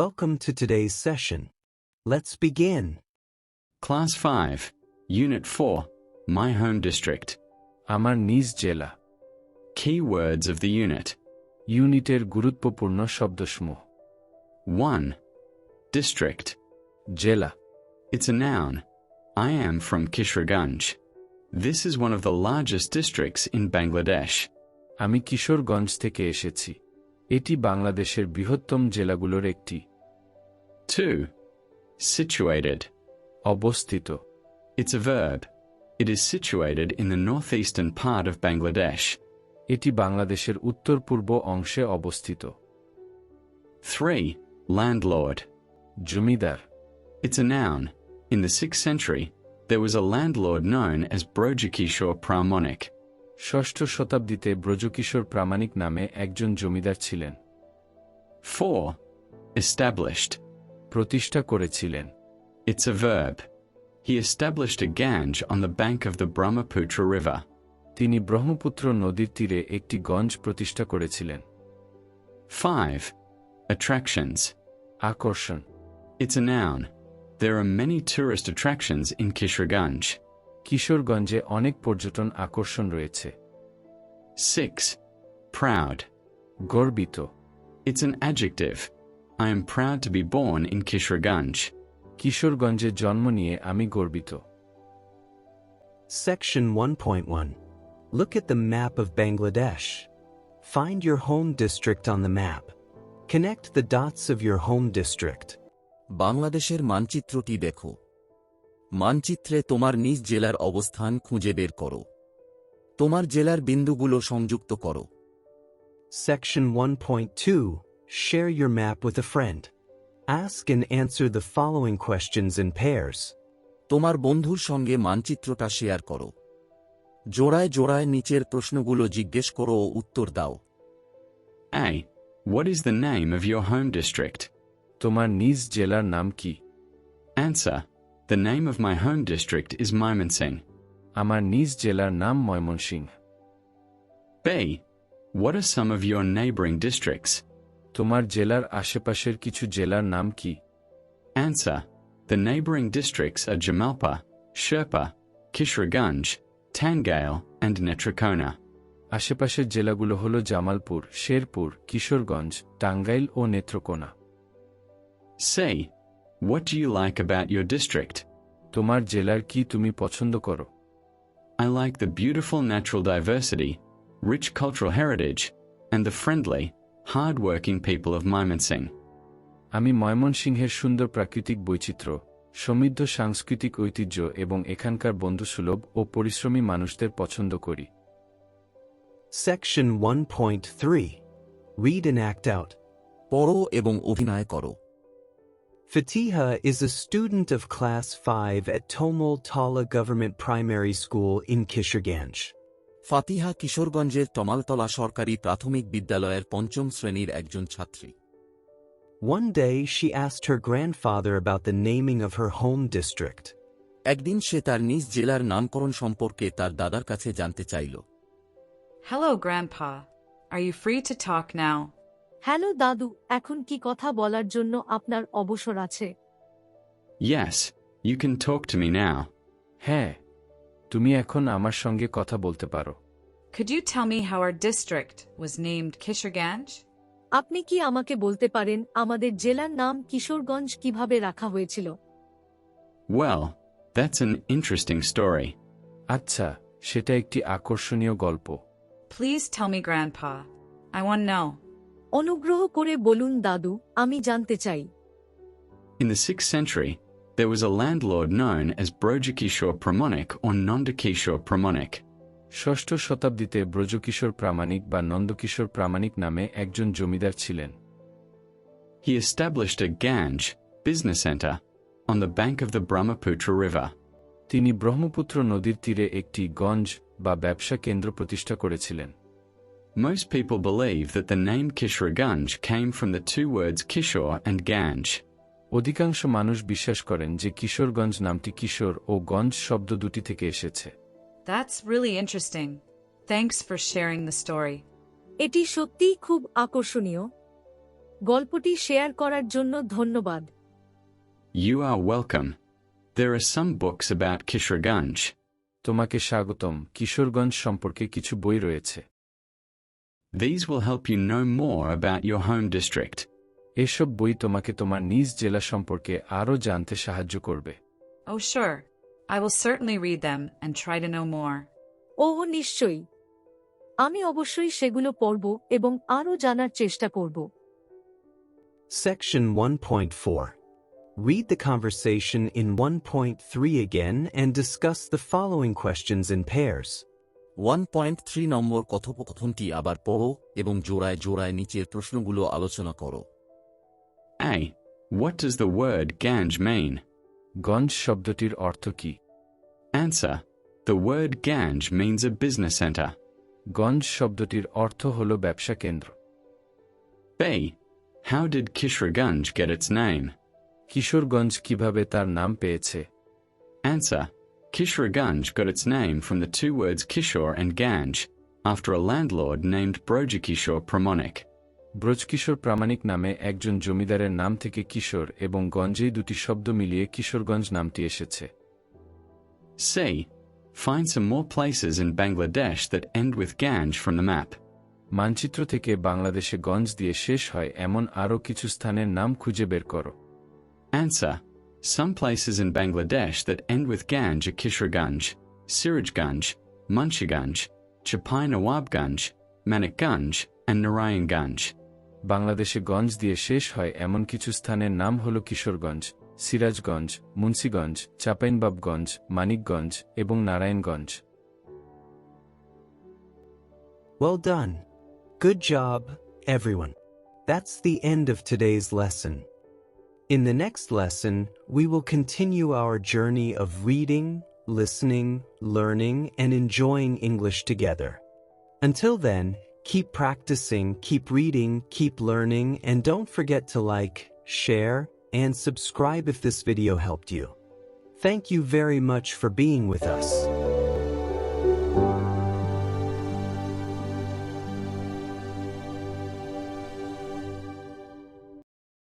Welcome to today's session. Let's begin. Class 5, Unit 4, My Home District. আমার নিজ জেলা। Key words of the unit. ইউনিটের গুরুত্বপূর্ণ শব্দসমূহ। 1. District. জেলা। It's a noun. I am from Kisharganj. This is one of the largest districts in Bangladesh. আমি কিশোরগঞ্জ থেকে এসেছি। এটি বাংলাদেশের বৃহত্তম জেলাগুলোর একটি। 2. Situated. অবস্থিত। It's a verb. It is situated in the northeastern part of Bangladesh. এটি বাংলাদেশের উত্তর-পূর্ব অংশে অবস্থিত। 3. Landlord. Zamindar. It's a noun. In the 6th century, there was a landlord known as Brojikishore Pramonik. ষষ্ঠ শতাব্দীতে ব্রজকিশোর প্রামাণিক নামে একজন জমিদার ছিলেন। 4. Established. প্রতিষ্ঠা করেছিলেন। It's a verb. He established a ganj on the bank of the Brahmaputra River. তিনি ব্রহ্মপুত্র নদীর তীরে একটি গঞ্জ প্রতিষ্ঠা করেছিলেন। 5. Attractions. আকর্ষণ। It's a noun. There are many tourist attractions in Kisharganj. কিশোরগঞ্জে অনেক পর্যটন আকর্ষণ রয়েছে। 6. Proud. গর্বিত। It's an adjective. I am proud to be born in Kisharganj. কিশোরগঞ্জে জন্ম নিয়ে আমি গর্বিত। Section 1.1. Look at the map of Bangladesh. Find your home district on the map. Connect the dots of your home district. বাংলাদেশের মানচিত্রটি দেখো। মানচিত্রে তোমার নিজ জেলার অবস্থান খুঁজে বের করো। তোমার জেলার বিন্দুগুলো সংযুক্ত করো। Section 1.2. Share your map with a friend. Ask and answer the following questions in pairs. তোমার বন্ধুর সঙ্গে মানচিত্রটা শেয়ার করো। জোড়ায় জোড়ায় নিচের প্রশ্নগুলো জিজ্ঞেস করো ও উত্তর দাও। A. What is the name of your home district? তোমার নিজ জেলার নাম কি? Answer. The name of my home district is Mymensingh. আমার নিজ জেলার নাম Mymensingh. B. What are some of your neighboring districts? তোমার জেলার আশেপাশের কিছু জেলার নাম কি? Answer. The neighboring districts are Jamalpur, Sherpa, Kisharganj, Tangail, and Netrakona. আশেপাশের জেলাগুলো হল জামালপুর, শেরপুর, কিশোরগঞ্জ, টাঙ্গাইল ও Netrokona. C. What do you like about your district? তোমার জেলার কি তুমি পছন্দ করো? I like the beautiful natural diversity, rich cultural heritage, and the friendly, hard-working people of Mymensingh. আমি ময়মনসিংহের সুন্দর প্রাকৃতিক বৈচিত্র্য, সমৃদ্ধ সাংস্কৃতিক ঐতিহ্য এবং এখানকার বন্ধুসুলভ ও পরিশ্রমী মানুষদের পছন্দ করি। Section 1.3. Read and act out. পড়ো এবং অভিনয় করো। Fatiha is a student of Class 5 at Tomol Tala Government Primary School in Kisharganj. ফাতিহা কিশোরগঞ্জের তমালতলা সরকারি প্রাথমিক বিদ্যালয়ের পঞ্চম শ্রেণীর একজন ছাত্রী। One day she asked her grandfather about the naming of her home district. একদিন সে তার নিজ জেলার নামকরণ সম্পর্কে তার দাদার কাছে জানতে চাইল। Hello, Grandpa. Are you free to talk now? Hello দাদু, এখন কি কথা বলার জন্য আপনার অবসর আছে? Yes, you can talk to me now. হ্যাঁ, তুমি এখন আমার সঙ্গে কথা বলতে পারো। Could you tell me how our district was named Kisharganj? আপনি কি আমাকে বলতে পারেন আমাদের জেলার নাম কিশোরগঞ্জ কিভাবে রাখা হয়েছিল? Well, that's an interesting story. আচ্ছা, সেটা একটি আকর্ষণীয় গল্প। Please tell me, Grandpa. I want to know. অনুগ্রহ করে বলুন দাদু, আমি জানতে চাই। In the 6th century, there was a landlord known as Brojikishore Pramonik or Nandakishore Pramonik. ষষ্ঠ শতাব্দীতে ব্রজকিশোর প্রামাণিক বা নন্দকিশোর প্রামাণিক নামে একজন জমিদার ছিলেন। He established a ganj, business center, on the bank of the Brahmaputra River. তিনি ব্রহ্মপুত্র নদীর তীরে একটি গঞ্জ বা ব্যবসা কেন্দ্র প্রতিষ্ঠা করেছিলেন। Most people believe that the name Kisharganj came from the two words Kishore and Ganj. অধিকাংশ মানুষ বিশ্বাস করেন যে কিশোরগঞ্জ নামটি কিশোর ও গঞ্জ শব্দ দুটি থেকে এসেছে। That's really interesting. Thanks for sharing the story. এটি সত্যিই খুব আকর্ষণীয়। গল্পটি শেয়ার করার জন্য ধন্যবাদ। You are welcome. There are some books about Kishorganj. তোমাকে স্বাগতম। কিশোরগঞ্জ সম্পর্কে কিছু বই রয়েছে। These will help you know more about your home district. এসব বই তোমাকে তোমার নিজ জেলা সম্পর্কে আরও জানতে সাহায্য করবে। Oh, sure. I will certainly read them and try to know more. ও নিশ্চয়ই, আমি অবশ্যই সেগুলো পড়ব এবং আরও জানার চেষ্টা করব। Section 1.4. Read the conversation in 1.3 again and discuss the following questions in pairs. 1.3 নম্বর কথোপকথনটি আবার পড়ো এবং জোড়ায় জোড়ায় নিচের প্রশ্নগুলো আলোচনা করো। A. What does the word Ganj mean? গঞ্জ শব্দটির অর্থ কি? Answer. The word Ganj means a business center. গঞ্জ শব্দটির অর্থ হল ব্যবসা কেন্দ্র। B. How did Kishorganj get its name? Kishoreganj কিভাবে তার নাম পেয়েছে? Answer. Kishorganj got its name from the two words Kishore and Ganj, after a landlord named Brojkishore Pramonik. Brajakishore প্রামাণিক নামে একজন জমিদারের নাম থেকে কিশোর এবং গঞ্জেই দুটি শব্দ মিলিয়ে কিশোরগঞ্জ নামটি এসেছে। C. Find some more places in Bangladesh that end with Ganj from the map. মানচিত্র থেকে বাংলাদেশে গঞ্জ দিয়ে শেষ হয় এমন আরও কিছু স্থানের নাম খুঁজে বের করো। Answer. Some places in Bangladesh that end with Ganj are Kishorganj, Sirajganj, Munshiganj, Chapai Nawabganj, Manikganj, and Narayanganj. বাংলাদেশে গঞ্জ দিয়ে শেষ হয় এমন কিছু স্থানের নাম হল কিশোরগঞ্জ, সিরাজগঞ্জ, মুন্সিগঞ্জ, চাঁপাইনবাবগঞ্জ, মানিকগঞ্জ এবং Narayanganj. Well done. Good job, everyone. That's the end of today's lesson. In the next lesson, we will continue our journey of reading, listening, learning, and enjoying English together. Until then, keep practicing, keep reading, keep learning, and don't forget to like, share, and subscribe if this video helped you. Thank you very much for being with us.